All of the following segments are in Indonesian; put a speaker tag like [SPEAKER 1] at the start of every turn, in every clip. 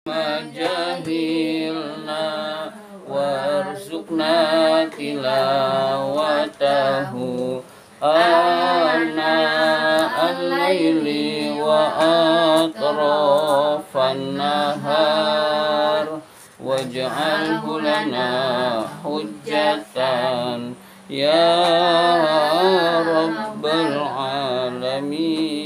[SPEAKER 1] majahilna warzuqna tilawatahu ana al-laili wa atrafan nahar waj'alhu lana hujjatan ya rabbal alamin.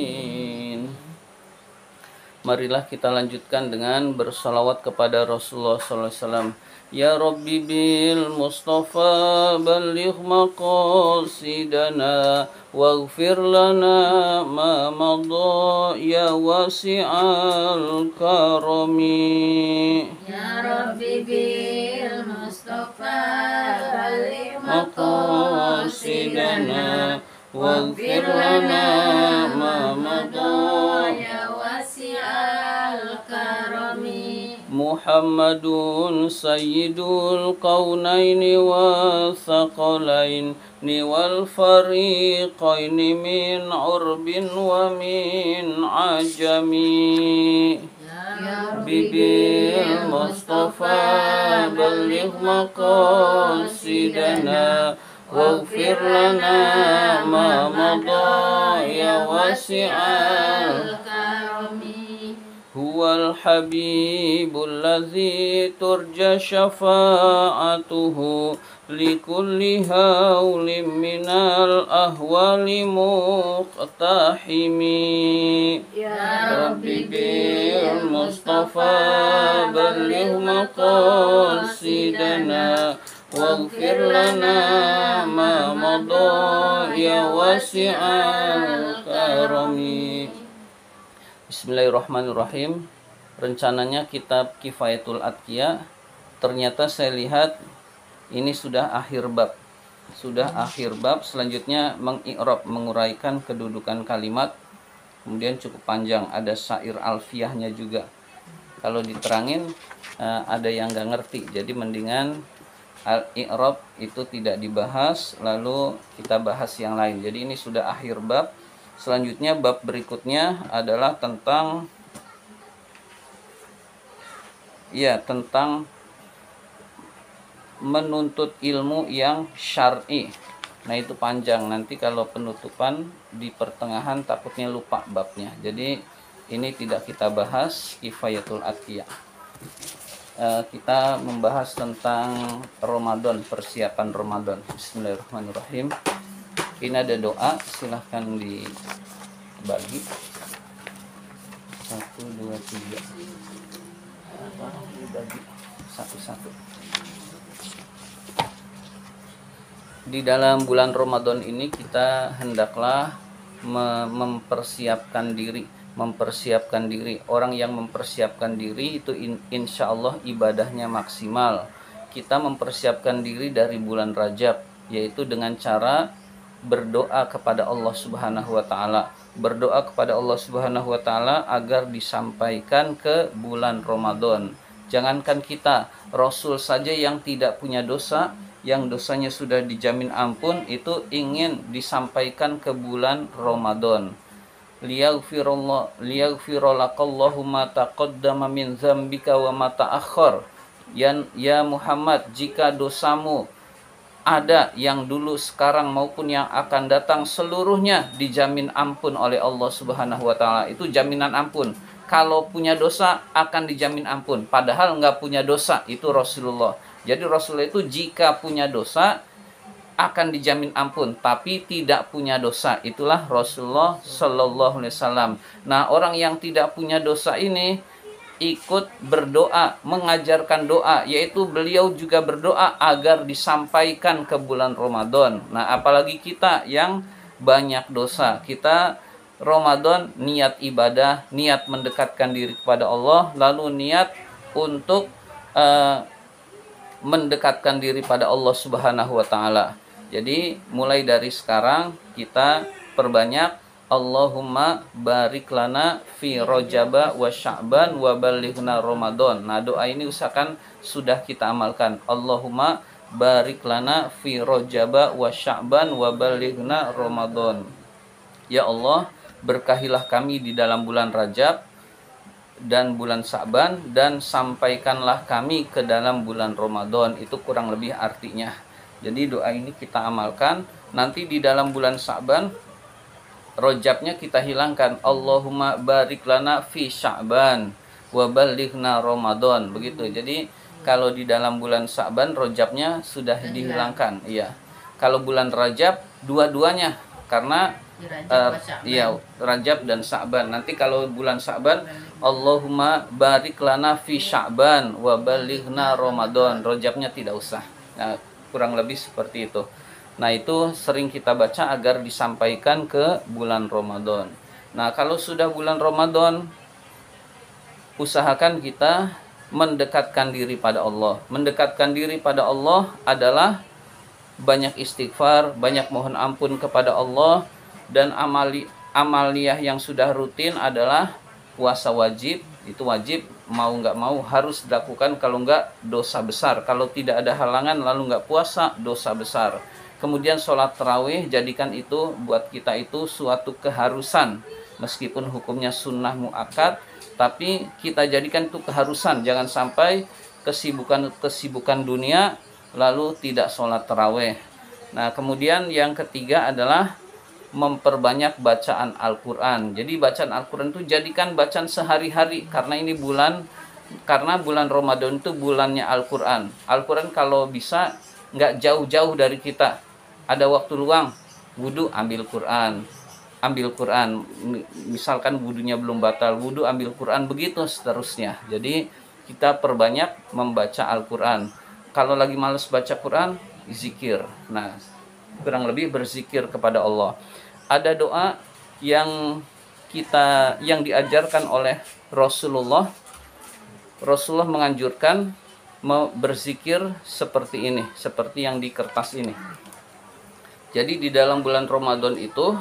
[SPEAKER 1] Marilah kita lanjutkan dengan bersalawat kepada Rasulullah SAW. Ya Rabbi bil Mustafa balligh maqasidana waghfir lana ma madha ya wasi'al karami.
[SPEAKER 2] Ya Rabbi bil Mustafa balligh
[SPEAKER 1] maqasidana waghfir lana ma madha
[SPEAKER 2] ya wasi'al karami.
[SPEAKER 1] Muhammadun sayyidul qawnaini wa thaqalaini wal fariqaini min urbin wa min ajami.
[SPEAKER 2] Ya
[SPEAKER 1] Bibil Mustafa balligh maqasidana waghfir lana ma madha ya wasi'al
[SPEAKER 2] karami.
[SPEAKER 1] Huwal habibul ladzi turja syafa'atuhu likulli hawlim minal ahwali muqtahimi.
[SPEAKER 2] Ya
[SPEAKER 1] Rabbi bil Mustafa balligh maqasidana waghfir lana ma madha ya wasi'al karami. Bismillahirrahmanirrahim. Rencananya kitab Kifayatul Atqiya, ternyata saya lihat ini sudah akhir bab. Selanjutnya mengi'rab, menguraikan kedudukan kalimat. Kemudian cukup panjang, ada syair alfiyahnya juga. Kalau diterangin ada yang nggak ngerti, jadi mendingan al-i'rab itu tidak dibahas, lalu kita bahas yang lain. Jadi ini sudah akhir bab. Selanjutnya bab berikutnya adalah tentang menuntut ilmu yang syar'i. Nah, itu panjang, nanti kalau penutupan di pertengahan takutnya lupa babnya. Jadi ini tidak kita bahas Kifayatul Atqiya. Kita membahas tentang Ramadan, persiapan Ramadan. Bismillahirrahmanirrahim. Ini ada doa, silahkan dibagi. 1, 2, 3. Dibagi satu-satu. Di dalam bulan Ramadan ini kita hendaklah mempersiapkan diri. Orang yang mempersiapkan diri itu insya Allah ibadahnya maksimal. Kita mempersiapkan diri dari bulan Rajab, yaitu dengan cara berdoa kepada Allah Subhanahu wa taala. Berdoa kepada Allah Subhanahu wa taala agar disampaikan ke bulan Ramadan. Jangankan kita, Rasul saja yang tidak punya dosa, yang dosanya sudah dijamin ampun, itu ingin disampaikan ke bulan Ramadan. Liyaghfiralakallahu ma taqaddama min dzambika wa ma ta'akhkhar. Ya Muhammad, jika dosamu ada yang dulu, sekarang maupun yang akan datang, seluruhnya dijamin ampun oleh Allah Subhanahu wa taala. Itu jaminan ampun. Kalau punya dosa akan dijamin ampun, padahal nggak punya dosa, itu Rasulullah. Jadi Rasulullah itu jika punya dosa akan dijamin ampun, tapi tidak punya dosa, itulah Rasulullah Sallallahu Alaihi Wasallam. Nah, orang yang tidak punya dosa ini ikut berdoa, mengajarkan doa, yaitu beliau juga berdoa agar disampaikan ke bulan Ramadan. Nah, apalagi kita yang banyak dosa, kita Ramadan niat ibadah, niat mendekatkan diri kepada Allah, lalu niat untuk mendekatkan diri pada Allah Subhanahu wa taala. Jadi mulai dari sekarang kita perbanyak Allahumma barik lana fi Rajaba wa Sya'ban wa balighna Ramadan. Nah, doa ini usahakan sudah kita amalkan. Allahumma barik lana fi Rajaba wa Sya'ban wa balighna Ramadan. Ya Allah, berkahilah kami di dalam bulan Rajab dan bulan Sa'ban, dan sampaikanlah kami ke dalam bulan Ramadan. Itu kurang lebih artinya. Jadi doa ini kita amalkan. Nanti di dalam bulan Sa'ban, rojabnya kita hilangkan. Allahumma barik lana fi Sya'ban wa balighna Ramadan. Begitu. Jadi kalau di dalam bulan Sa'ban rojabnya sudah dihilangkan. Iya. Kalau bulan Rajab dua-duanya, karena iya, Rajab dan Sa'ban. Nanti kalau bulan Sa'ban, Allahumma barik lana fi Sya'ban wa balighna Ramadan. Rojabnya tidak usah. Nah, kurang lebih seperti itu. Nah, itu sering kita baca agar disampaikan ke bulan Ramadan. Nah, kalau sudah bulan Ramadan, usahakan kita mendekatkan diri pada Allah. Mendekatkan diri pada Allah adalah banyak istighfar, banyak mohon ampun kepada Allah, dan amaliyah yang sudah rutin adalah puasa wajib. Itu wajib, mau nggak mau harus dilakukan, kalau nggak dosa besar. Kalau tidak ada halangan lalu nggak puasa, dosa besar. Kemudian sholat tarawih, jadikan itu buat kita itu suatu keharusan, meskipun hukumnya sunnah muakkad, tapi kita jadikan itu keharusan. Jangan sampai kesibukan dunia lalu tidak sholat tarawih. Nah, kemudian yang ketiga adalah memperbanyak bacaan Al-Quran. Jadi bacaan Al-Quran itu jadikan bacaan sehari-hari, karena bulan Ramadan itu bulannya Al-Quran. Al-Quran kalau bisa nggak jauh-jauh dari kita. Ada waktu luang, wudhu ambil Quran, misalkan wudhunya belum batal, wudhu ambil Quran, begitu seterusnya. Jadi kita perbanyak membaca Al-Quran. Kalau lagi males baca Quran, zikir. Nah, kurang lebih berzikir kepada Allah. Ada doa yang diajarkan oleh Rasulullah. Rasulullah menganjurkan berzikir seperti ini, seperti yang di kertas ini. Jadi di dalam bulan Ramadan itu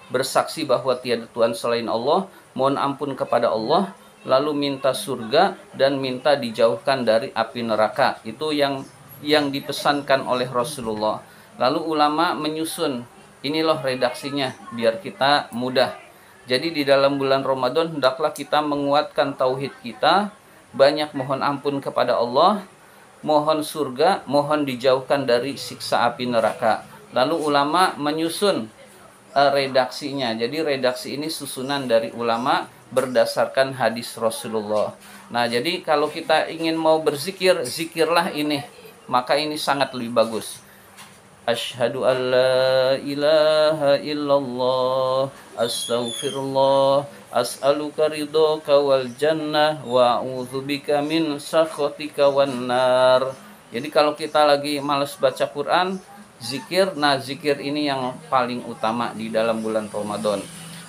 [SPEAKER 1] bersaksi bahwa tiada Tuhan selain Allah, mohon ampun kepada Allah, lalu minta surga dan minta dijauhkan dari api neraka. Itu yang dipesankan oleh Rasulullah. Lalu ulama menyusun, ini loh redaksinya biar kita mudah. Jadi di dalam bulan Ramadan hendaklah kita menguatkan tauhid kita, banyak mohon ampun kepada Allah, mohon surga, mohon dijauhkan dari siksa api neraka. Lalu ulama menyusun redaksinya. Jadi redaksi ini susunan dari ulama berdasarkan hadis Rasulullah. Nah, jadi kalau kita ingin mau berzikir, zikirlah ini. Maka ini sangat lebih bagus. Asyhadu an la ilaha illallah, astaghfirullah, as'aluka ridhaka wal jannah, wa a'udzubika min sakhatika wan nar. Jadi kalau kita lagi malas baca Quran, zikir. Nah, zikir ini yang paling utama di dalam bulan Ramadan.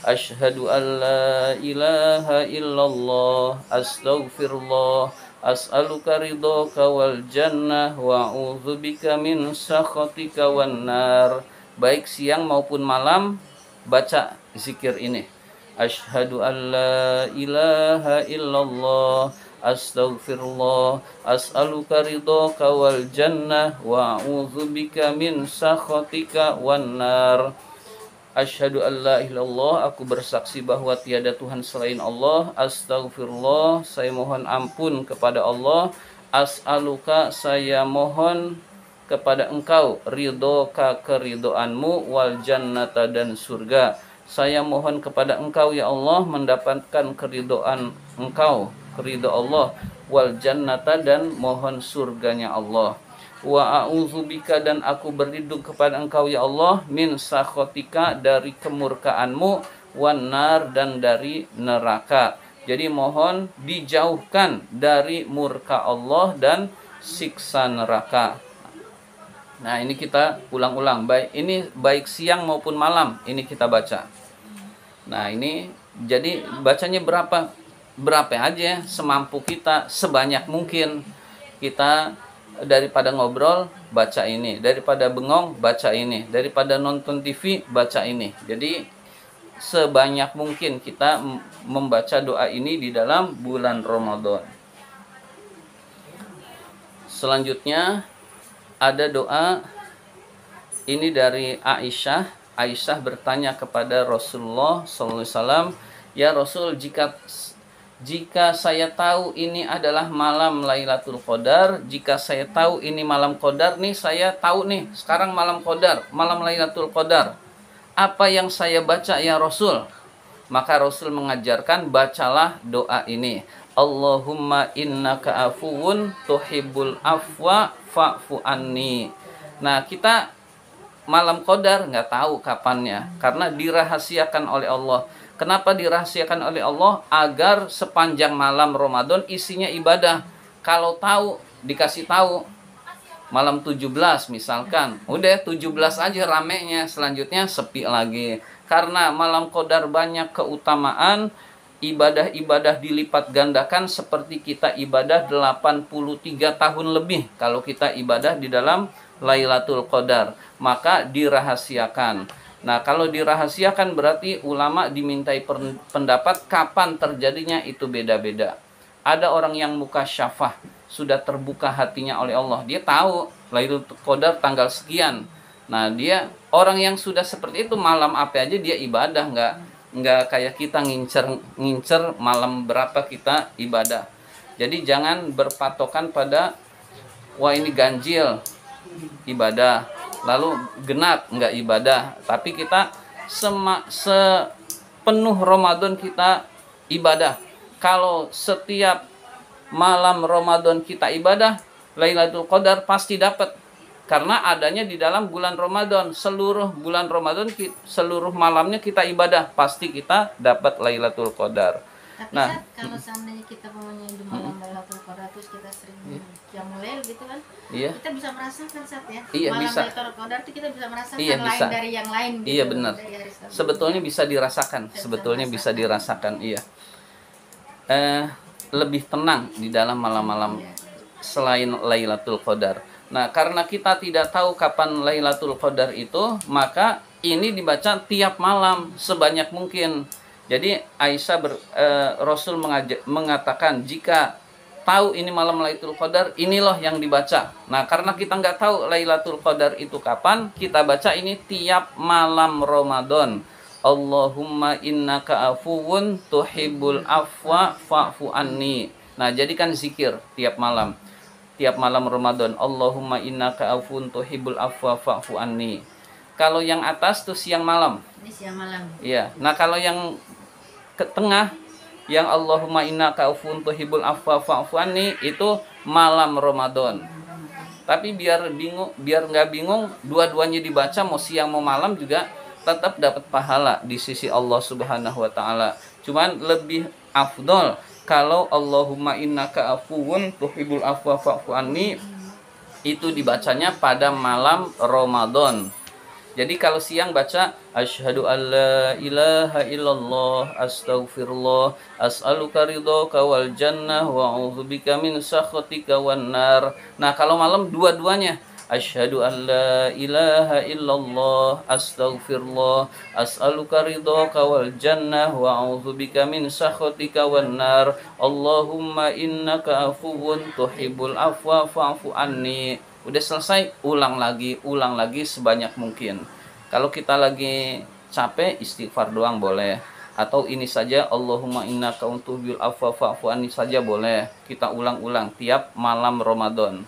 [SPEAKER 1] Asyhadu an la ilaha illallah, astaghfirullah, as'aluka ridhaka wal jannah, wa a'udzubika min sakhatika wan nar. Baik siang maupun malam baca zikir ini. Asyhadu an la ilaha illallah, astaghfirullah, as'aluka ridhaka wal jannah, wa a'udzubika min sakhatika wan nar. Asyhadu an la ilaha illallah, aku bersaksi bahwa tiada Tuhan selain Allah. Astaghfirullah, saya mohon ampun kepada Allah. As'aluka, saya mohon kepada engkau, ridhoka, keridhoanmu, wal jannata, dan surga. Saya mohon kepada engkau ya Allah mendapatkan keridhaan engkau, keridha Allah, wal jannata, dan mohon surganya Allah. Wa a'udzubika, dan aku berlindung kepada engkau ya Allah, min sakhatika, dari kemurkaanmu, wan nar, dan dari neraka. Jadi mohon dijauhkan dari murka Allah dan siksa neraka. Nah, ini kita ulang-ulang. Baik siang maupun malam ini kita baca. Nah, ini jadi bacanya berapa aja, semampu kita, sebanyak mungkin. Kita daripada ngobrol baca ini, daripada bengong baca ini, daripada nonton TV baca ini. Jadi sebanyak mungkin kita membaca doa ini di dalam bulan Ramadan. Selanjutnya ada doa ini dari Aisyah. Aisyah bertanya kepada Rasulullah SAW, ya Rasul, jika saya tahu ini adalah malam Lailatul Qadar, jika saya tahu ini malam Qadar nih, saya tahu nih sekarang malam Qadar, malam Lailatul Qadar. Apa yang saya baca ya Rasul? Maka Rasul mengajarkan bacalah doa ini. Allahumma innaka afuwun tuhibbul afwa fa'fu anni. Nah, kita malam Qadar nggak tahu kapannya karena dirahasiakan oleh Allah. Kenapa dirahasiakan oleh Allah? Agar sepanjang malam Ramadan isinya ibadah. Kalau tahu, dikasih tahu malam 17 misalkan, udah 17 aja ramenya, selanjutnya sepi lagi. Karena malam Qadar banyak keutamaan, ibadah-ibadah dilipat gandakan seperti kita ibadah 83 tahun lebih kalau kita ibadah di dalam Lailatul Qadar, maka dirahasiakan. Nah, kalau dirahasiakan berarti ulama dimintai pendapat kapan terjadinya itu beda-beda. Ada orang yang mukasyafah, sudah terbuka hatinya oleh Allah. Dia tahu Lailatul Qadar tanggal sekian. Nah, dia orang yang sudah seperti itu malam apa aja dia ibadah, nggak kayak kita ngincer malam berapa kita ibadah. Jadi jangan berpatokan pada wah ini ganjil ibadah, lalu genap nggak ibadah, tapi kita sepenuh Ramadan kita ibadah. Kalau setiap malam Ramadan kita ibadah, Lailatul Qadar pasti dapat, karena adanya di dalam bulan Ramadan. Seluruh bulan Ramadan, seluruh malamnya kita ibadah, pasti kita dapat Lailatul Qadar.
[SPEAKER 2] Tapi
[SPEAKER 1] Nah,
[SPEAKER 2] kalau seandainya kita punya di malam Lailatul Qadar terus kita sering qiyamul lail gitu kan,
[SPEAKER 1] iya,
[SPEAKER 2] kita bisa merasakan ya.
[SPEAKER 1] Iya,
[SPEAKER 2] malam
[SPEAKER 1] bisa.
[SPEAKER 2] Lailatul Qadar itu kita bisa merasakan
[SPEAKER 1] Iya,
[SPEAKER 2] lain
[SPEAKER 1] bisa.
[SPEAKER 2] dari yang lain gitu.
[SPEAKER 1] Iya, benar.
[SPEAKER 2] Dari hari sebelumnya.
[SPEAKER 1] Sebetulnya bisa dirasakan, sebetulnya bisa dirasakan, iya. Lebih tenang di dalam malam-malam selain Lailatul Qadar. Nah, karena kita tidak tahu kapan Lailatul Qadar itu, maka ini dibaca tiap malam sebanyak mungkin. Jadi Rasul mengatakan jika tahu ini malam Lailatul Qadar, inilah yang dibaca. Nah, karena kita nggak tahu Lailatul Qadar itu kapan, kita baca ini tiap malam Ramadan. Allahumma innaka afuwun tuhibbul afwa fa'fu anni. Nah, jadikan zikir tiap malam. Tiap malam Ramadan, Allahumma innaka afuwun tuhibbul afwa fa'fu anni. Kalau yang atas tuh siang malam.
[SPEAKER 2] Ini siang malam.
[SPEAKER 1] Iya. Nah, kalau yang ke tengah, yang Allahumma innaka afuwun tuhibbul afwa fa'fu anni, itu malam Ramadan. Tapi biar nggak bingung, dua-duanya dibaca mau siang mau malam juga tetap dapat pahala di sisi Allah Subhanahu wa taala. Cuman lebih afdol kalau Allahumma innaka afuwun tuhibbul afwa fa'fu anni itu dibacanya pada malam Ramadan. Jadi kalau siang baca asyhadu alla ilaha illallah astaghfirullah as'aluka ridhaka wal jannah wa a'udzubika min sakhatika wan nar. Nah, kalau malam dua-duanya asyhadu alla ilaha illallah astaghfirullah as'aluka ridhaka wal jannah wa a'udzubika min sakhatika wan nar. Allahumma innaka afuwun tuhibbul afwa fa'fu anni. Udah selesai, ulang lagi sebanyak mungkin. Kalau kita lagi capek, istighfar doang boleh. Atau ini saja, Allahumma innaka tuhibbul afwa fa'fu anni saja boleh. Kita ulang-ulang tiap malam Ramadan.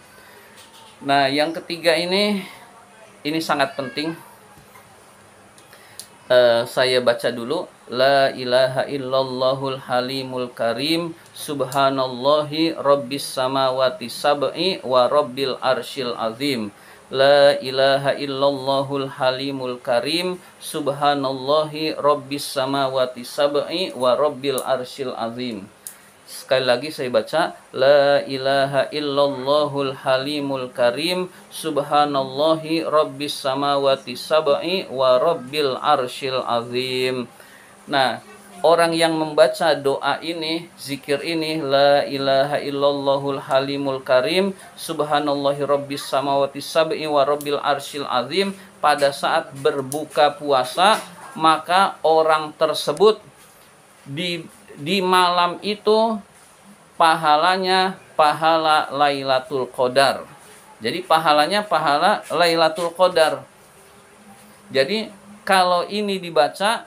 [SPEAKER 1] Nah, yang ketiga ini sangat penting. Saya baca dulu. La ilaha illallahul halimul karim subhanallahi rabbis samawati sab'i wa rabbil arsyil azim. La ilaha illallahul halimul karim subhanallahi rabbis samawati sab'i wa rabbil arsyil azim. Sekali lagi saya baca, la ilaha illallahul halimul karim subhanallahi rabbis samawati sab'i wa rabbil arsyil azim. Nah, orang yang membaca doa ini, zikir ini, la ilaha illallahul halimul karim subhanallahi rabbis samawati sab'i wa rabbil arsyil azim, pada saat berbuka puasa, maka orang tersebut di malam itu pahalanya pahala Lailatul Qadar. Jadi pahalanya pahala Lailatul Qadar. Jadi kalau ini dibaca,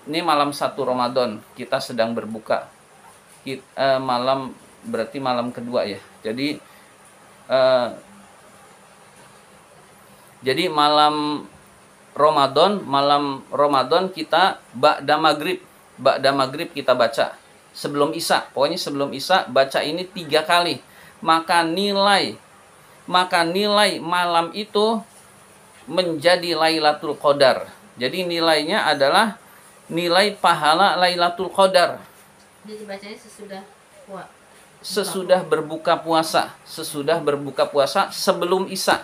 [SPEAKER 1] ini malam 1 Ramadan kita sedang berbuka. malam, berarti malam kedua ya. Jadi malam Ramadan kita ba'da maghrib kita baca sebelum Isya. Pokoknya sebelum Isya baca ini 3 kali. Maka nilai malam itu menjadi Lailatul Qadar. Jadi nilainya adalah nilai pahala Lailatul Qadar.
[SPEAKER 2] Jadi bacanya
[SPEAKER 1] Sesudah berbuka puasa sebelum Isya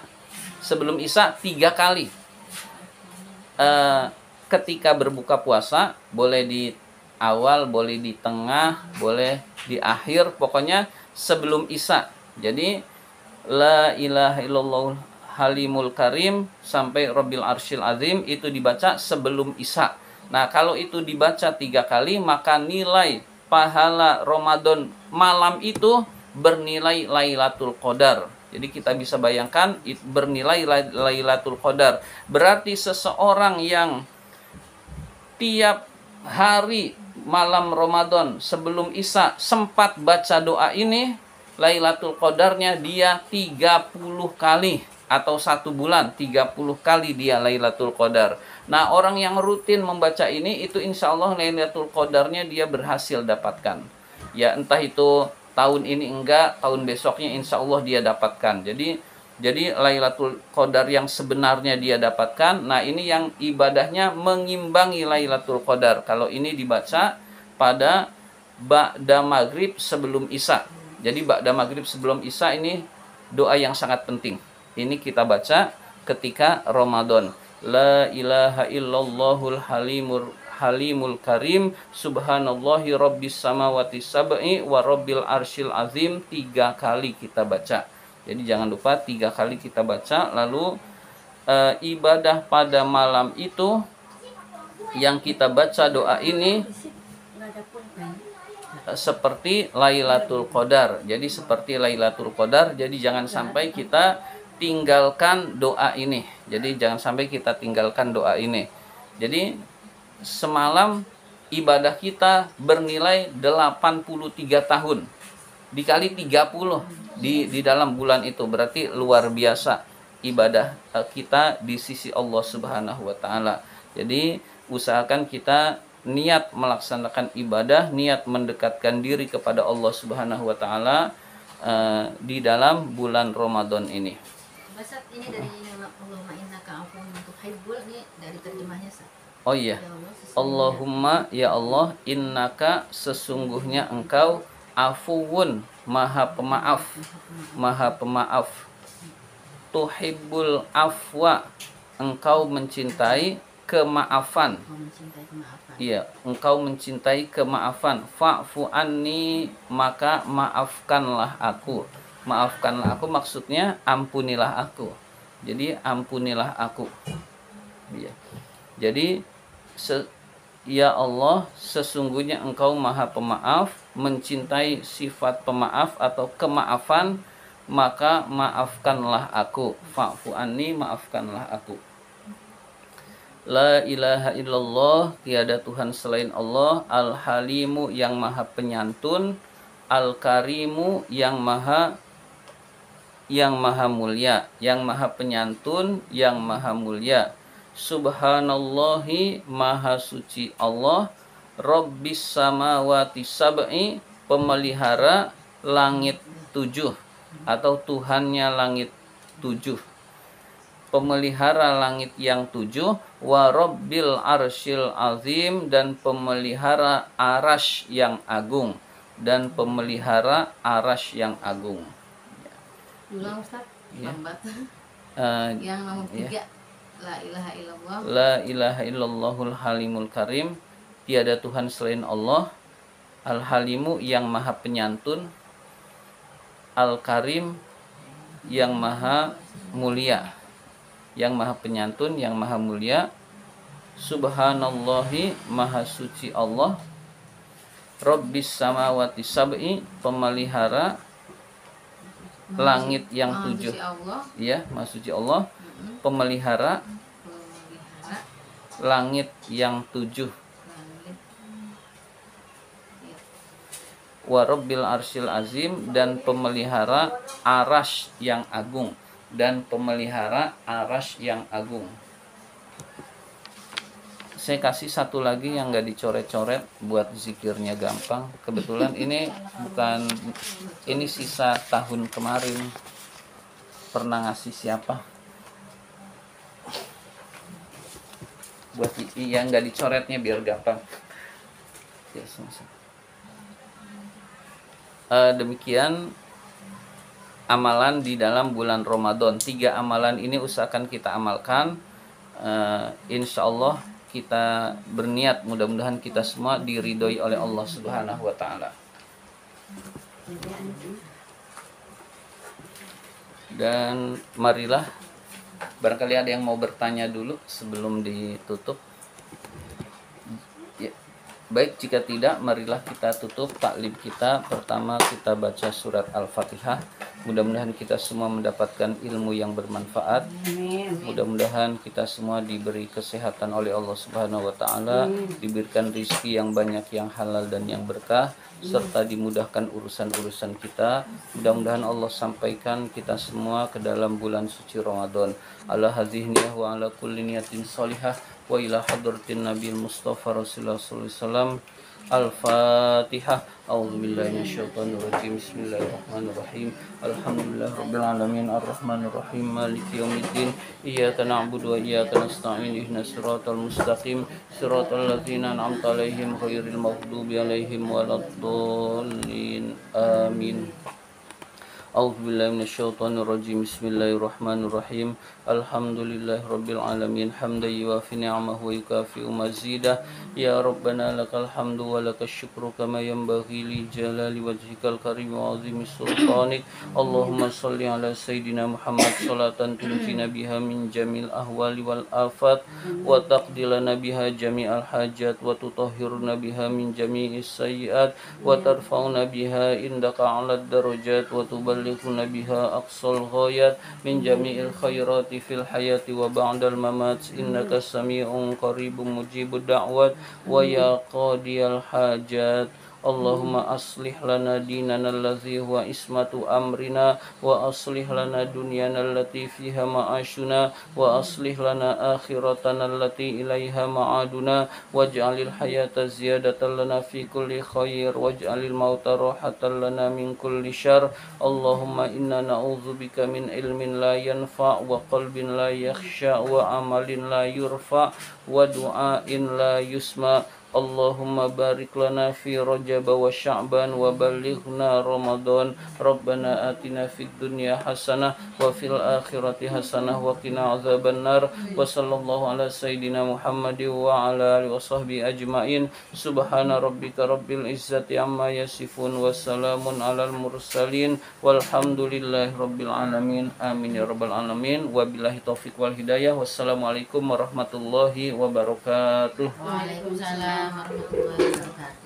[SPEAKER 1] 3 kali. Ketika berbuka puasa boleh di awal, boleh di tengah, boleh di akhir, pokoknya sebelum Isya. Jadi la ilaha illallah halimul karim sampai Rabbil arsyil azim itu dibaca sebelum Isya. Nah, kalau itu dibaca 3 kali, maka nilai pahala Ramadan malam itu bernilai Lailatul Qadar. Jadi kita bisa bayangkan bernilai Lailatul Qadar. Berarti seseorang yang tiap hari malam Ramadan sebelum Isya sempat baca doa ini, Lailatul Qadarnya dia 30 kali, atau 1 bulan 30 kali dia Lailatul Qadar. Nah, orang yang rutin membaca ini itu insya Allah Lailatul Qadarnya dia berhasil dapatkan. Ya, entah itu tahun ini enggak, tahun besoknya insya Allah dia dapatkan. Jadi Lailatul Qadar yang sebenarnya dia dapatkan. Nah, ini yang ibadahnya mengimbangi Lailatul Qadar. Kalau ini dibaca pada ba'da maghrib sebelum Isya. Jadi ba'da maghrib sebelum Isya ini doa yang sangat penting. Ini kita baca ketika Ramadan. La ilaha illallahul halimul karim subhanallahi rabbis samawati sab'i wa rabbil arsyil azim 3 kali kita baca. Jadi jangan lupa 3 kali kita baca. Lalu ibadah pada malam itu yang kita baca doa ini seperti Lailatul Qadar. Jadi seperti Lailatul Qadar. Jadi jangan sampai kita tinggalkan doa ini. Jadi jangan sampai kita tinggalkan doa ini. Jadi semalam ibadah kita bernilai 83 tahun. Dikali 30 di dalam bulan itu, berarti luar biasa ibadah kita di sisi Allah Subhanahu wa taala. Jadi usahakan kita niat melaksanakan ibadah, niat mendekatkan diri kepada Allah Subhanahu wa taala di dalam bulan Ramadan ini.
[SPEAKER 2] Basat ini dari Allahumma innaka afuwwun tuhibbul, ini dari terjemahnya Sa.
[SPEAKER 1] Oh iya. Allahumma ya Allah, innaka sesungguhnya engkau afuwun maha pemaaf, tuhibbul afwa engkau mencintai kemaafan. Iya, engkau mencintai kemaafan. Fa'fu anni maka maafkanlah aku. Maafkanlah aku maksudnya ampunilah aku. Jadi ampunilah aku. Iya. Jadi ya Allah, sesungguhnya engkau maha pemaaf, mencintai sifat pemaaf atau kemaafan, maka maafkanlah aku. Fa'fu anni, maafkanlah aku. La ilaha illallah, tiada Tuhan selain Allah. Al-Halimu yang maha penyantun, Al-Karimu yang maha mulia, yang maha penyantun, yang maha mulia. Subhanallahi maha suci Allah, Rabbis samawati sab'i pemelihara langit 7 atau Tuhannya langit 7. Pemelihara langit yang 7, wa Rabbil arsyil azim dan pemelihara arasy yang agung, dan pemelihara arasy yang agung.
[SPEAKER 2] Ulang Ustaz,
[SPEAKER 1] ya.
[SPEAKER 2] Yang nomor 3
[SPEAKER 1] ya.
[SPEAKER 2] La ilaha illallah.
[SPEAKER 1] La ilaha illallahul halimul karim, tiada Tuhan selain Allah. Al-Halimu yang maha penyantun, Al-Karim yang maha mulia, yang maha penyantun, yang maha mulia. Subhanallahi maha suci Allah, Rabbis samawati sab'i pemelihara langit yang 7. Ya, maha suci Allah, pemelihara langit yang 7. wa rabbil arsyil azim, dan pemelihara arasy yang agung, dan pemelihara arasy yang agung. Saya kasih satu lagi yang nggak dicoret-coret buat zikirnya gampang. Kebetulan ini ini sisa tahun kemarin, pernah ngasih siapa, buat yang nggak dicoretnya biar gampang. Demikian amalan di dalam bulan Ramadan. 3 amalan ini usahakan kita amalkan. Insya Allah kita berniat, mudah-mudahan kita semua diridhoi oleh Allah Subhanahu wa taala. Dan marilah, barangkali ada yang mau bertanya dulu sebelum ditutup. Ya. Baik, jika tidak, marilah kita tutup taklim kita. Pertama kita baca surat Al-Fatihah. Mudah-mudahan kita semua mendapatkan ilmu yang bermanfaat. Mudah-mudahan kita semua diberi kesehatan oleh Allah Subhanahu wa taala, diberikan rezeki yang banyak, yang halal dan yang berkah, serta dimudahkan urusan-urusan kita. Mudah-mudahan Allah sampaikan kita semua ke dalam bulan suci Ramadan. Ala hadhihi wa ala kulli niyatin shalihah wa ila hadratin Nabil Mustafa Rasulullah sallallahu alaihi wasallam. Al-Fatihah. A'udzubillahi minasyaitonir rajim. Bismillahirrahmanirrahim. Alhamdulillahirabbil alamin arrahmanir rahim maliki yaumiddin. Iyyaka na'budu wa iyyaka nasta'in. Ihdinas siratal mustaqim. Siratal ladzina an'amta 'alaihim ghairil maghdubi 'alaihim waladdallin. Amin. A'udzubillahi minasyaitonir rajim. Bismillahirrahmanirrahim. Alhamdulillahirabbil alamin hamdan yuwafi ni'amahu wa yukafi'u mazidah. Ya Rabbana lakal hamdu wa lakas syukru kama yanbaghi li jalali wajhikal karim wa 'azimi sultanik. Allahumma shalli ala sayidina Muhammad salatan tunjina biha min jamil ahwali wal afat wa taqdilana biha jami'al hajat wa tutahhiruna biha min jami'is sayyi'at wa tarfa'una biha indaka 'alad darajat wa tuballighuna biha aqsal ghayat min jami'il khairati fil hayati wa ba'dal mamat. Innaka sami'un qaribun mujibud da'wat wa ya qadiyal hajat. Allahumma aslih lana dinana allazi huwa ismatu amrina wa aslih lana dunyana allati fiha ma'ashuna wa aslih lana akhiratana allati ilaiha ma'aduna waj'alil hayata ziyadatan lana fi kulli khair waj'alil mauta rahatan lana min kulli syarr. Allahumma inna na'udzubika min ilmin la yanfa' wa qalbin la yakhsha wa amalin la yurfa' wa du'ain la yusma. Allahumma barik lana fi Rajab wa Sya'ban wa balighna Ramadan. Rabbana atina fid dunya hasanah wa fil akhirati hasanah wa qina azabannar. Wa sallallahu ala sayidina Muhammad wa ala alihi washabbihi ajmain. Subhana rabbika rabbil izzati amma yasifun wa salamun alal mursalin walhamdulillahi rabbil alamin. Amin ya rabbal alamin. Wabillahi taufiq wal hidayah. Wassalamualaikum warahmatullahi wabarakatuh.
[SPEAKER 2] Waalaikumsalam warahmatullahi wabarakatuh.